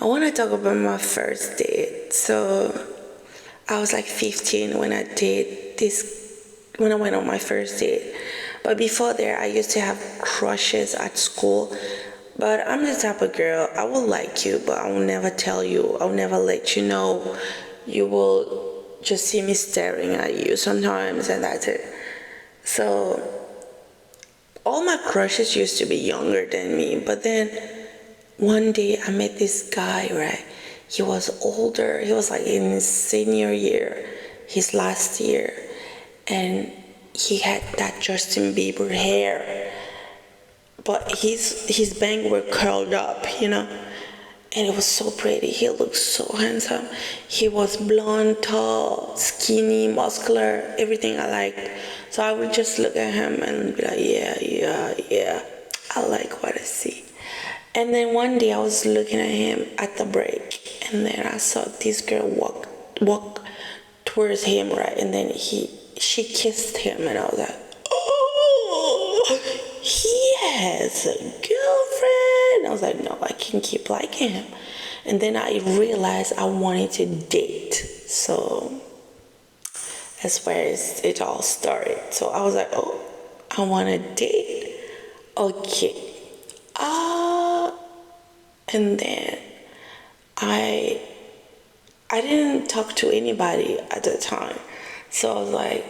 I want to talk about my first date. So I was like 15 when when I went on my first date. But before there, I used to have crushes at school. But I'm the type of girl, I will like you, but I will never tell you. I will never let you know. You will just see me staring at you sometimes, and that's it. So all my crushes used to be younger than me, but then one day I met this guy, right? He was older. He was like in his senior year, his last year, and he had that Justin Bieber hair, but his bangs were curled up. And it was so pretty. He looked so handsome. He was blonde, tall, skinny, muscular, everything I liked. So I would just look at him and be like, yeah, yeah, yeah. I like what I see. And then one day I was looking at him at the break, and then I saw this girl walk towards him, right? And then she kissed him, and I was like, oh, he has a girlfriend. I was like, no, I can't keep liking him. And then I realized I wanted to date. So that's where it all started. So I was like, oh, I want to date. Okay. And then I didn't talk to anybody at the time. So I was like,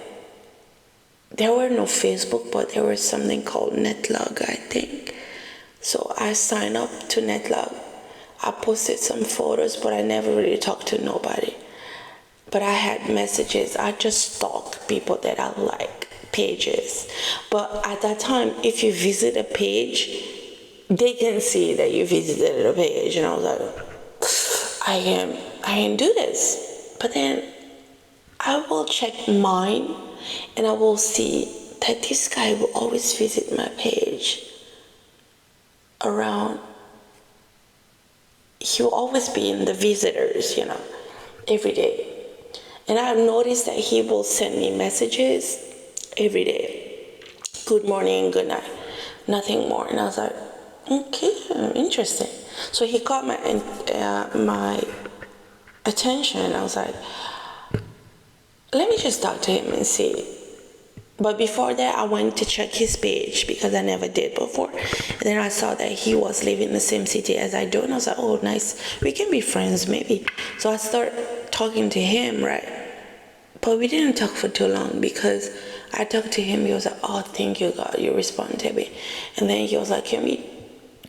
there were no Facebook, but there was something called Netlog, I think. So I signed up to Netlog. I posted some photos, but I never really talked to nobody. But I had messages. I just stalked people that I like, pages. But at that time, if you visit a page, they can see that you visited a page. And I was like, I can do this. But then I will check mine, and I will see that this guy will always visit my page around. He will always be in the visitors, every day. And I've noticed that he will send me messages every day. Good morning, good night. Nothing more. And I was like, okay, interesting. So he caught my attention. I was like, let me just talk to him and see. But before that, I went to check his page because I never did before. And then I saw that he was living in the same city as I do. And I was like, oh, nice. We can be friends, maybe. So I started talking to him, right? But we didn't talk for too long because I talked to him. He was like, oh, thank you, God. You responded to me. And then he was like, can we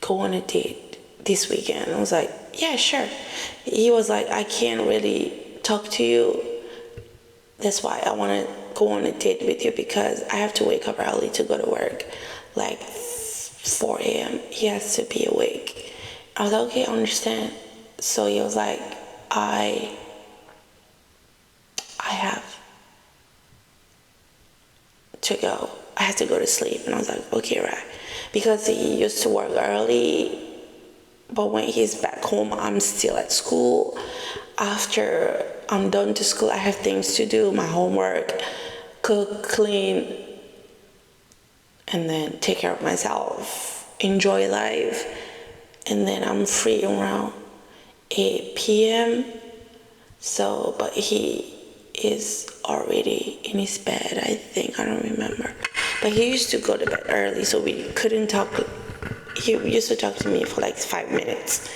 go on a date this weekend? I was like, yeah, sure. He was like, I can't really talk to you. That's why I want to go on a date with you because I have to wake up early to go to work, like 4 a.m. He has to be awake. I was like, okay, I understand. So he was like, I have to go. I have to go to sleep. And I was like, okay, right. Because he used to work early, but when he's back home, I'm still at school. After I'm done to school, I have things to do, my homework, cook, clean, and then take care of myself, enjoy life. And then I'm free around 8 p.m. So, but he is already in his bed, I think. I don't remember. But he used to go to bed early, so we couldn't talk. He used to talk to me for like 5 minutes.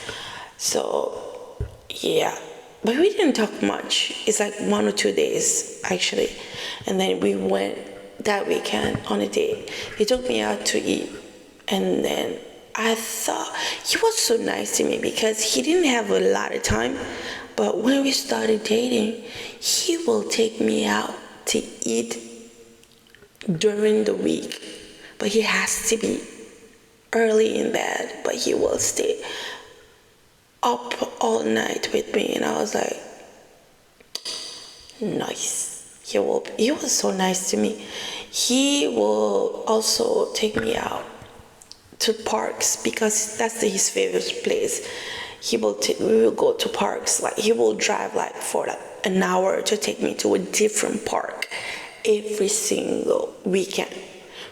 So, yeah. But we didn't talk much. It's like 1 or 2 days, actually. And then we went that weekend on a date. He took me out to eat. And then I thought he was so nice to me because he didn't have a lot of time. But when we started dating, he will take me out to eat during the week. But he has to be early in bed, but he will stay up all night with me. And I was like, nice. He was so nice to me. He will also take me out to parks because that's his favorite place. We will go to parks. Like he will drive like for like an hour to take me to a different park every single weekend.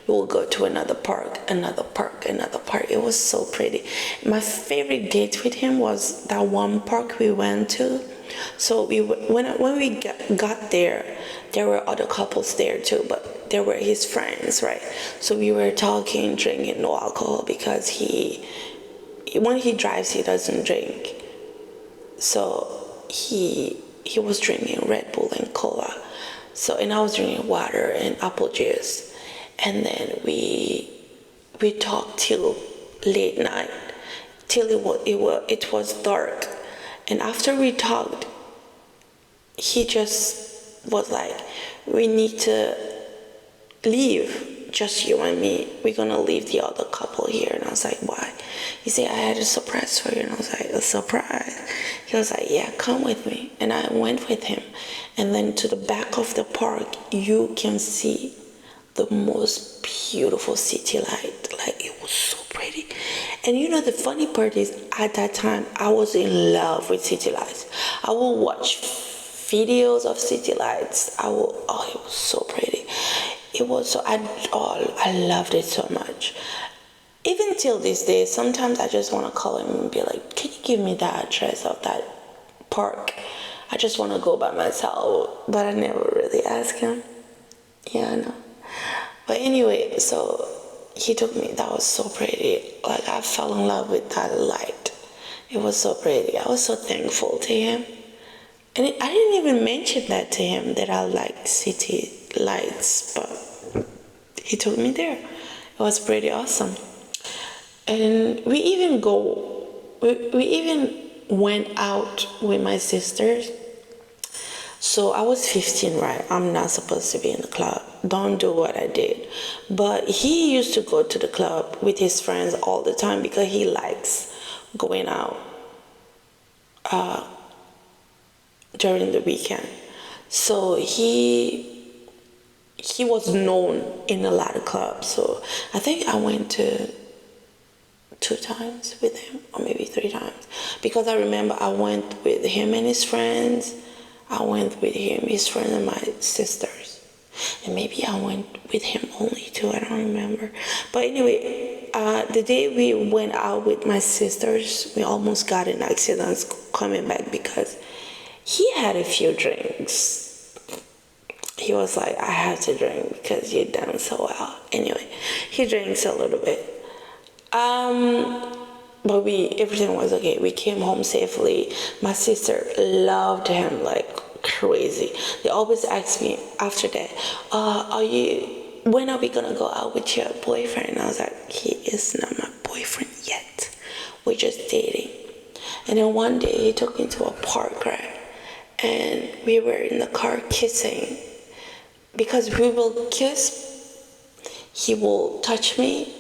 we will go to another park, another park, another park. It was so pretty. My favorite date with him was that one park we went to. So when we got there, there were other couples there too, but they were his friends, right? So we were talking, drinking, no alcohol, because when he drives, he doesn't drink. So he was drinking Red Bull and cola. So, and I was drinking water and apple juice. And then we talked till late night, till it was dark. And after we talked, he just was like, we need to leave, just you and me. We're gonna leave the other couple here. And I was like, why? He said, I had a surprise for you. And I was like, a surprise? He was like, yeah, come with me. And I went with him. And then to the back of the park, you can see the most beautiful city light. Like, it was so pretty. And you know, the funny part is, at that time, I was in love with city lights. I will watch videos of city lights. It was so pretty. It was so, I loved it so much. Even till this day, sometimes I just want to call him and be like, can you give me the address of that park? I just want to go by myself. But I never really asked him. Yeah, I know. But anyway, so he took me. That was so pretty. Like, I fell in love with that light. It was so pretty. I was so thankful to him. And I didn't even mention that to him, that I like city lights. But he took me there. It was pretty awesome. And we even went out with my sisters. So I was 15, right? I'm not supposed to be in the club. Don't do what I did. But he used to go to the club with his friends all the time because he likes going out during the weekend. So he was known in a lot of clubs. So I think I went to 2 times with him, or maybe 3 times, because I remember I went with him and his friends. I went with him, his friends, and my sisters, and maybe I went with him only too. I don't remember. But anyway, the day we went out with my sisters, we almost got in accidents coming back because he had a few drinks. He was like, I have to drink because you dance so well. Anyway, he drinks a little bit. But everything was okay. We came home safely. My sister loved him like crazy. They always ask me after that, when are we gonna go out with your boyfriend? And I was like, he is not my boyfriend yet. We're just dating. And then one day he took me to a park, right? And we were in the car kissing. Because we will kiss, he will touch me,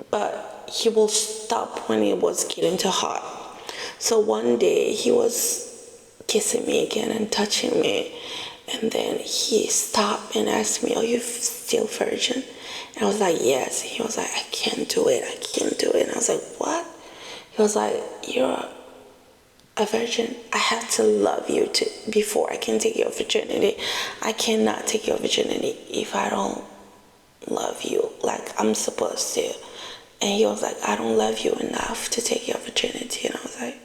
but he will stop when it was getting too hot. So one day he was kissing me again and touching me, and then he stopped and asked me, are you still virgin? And I was like, yes. He was like, I can't do it. And I was like, what? He was like, you're a virgin. I have to love you before I can take your virginity. I cannot take your virginity if I don't love you like I'm supposed to. And he was like, I don't love you enough to take your virginity. And I was like,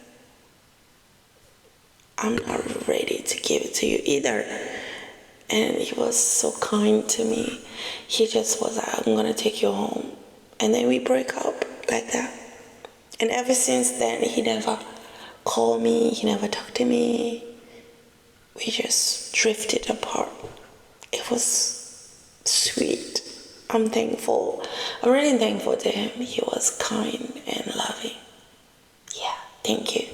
I'm not ready to give it to you either. And he was so kind to me. He just was like, I'm gonna take you home. And then we break up like that. And ever since then, he never called me, he never talked to me. We just drifted apart. It was sweet. I'm thankful. I'm really thankful to him. He was kind and loving. Yeah, thank you.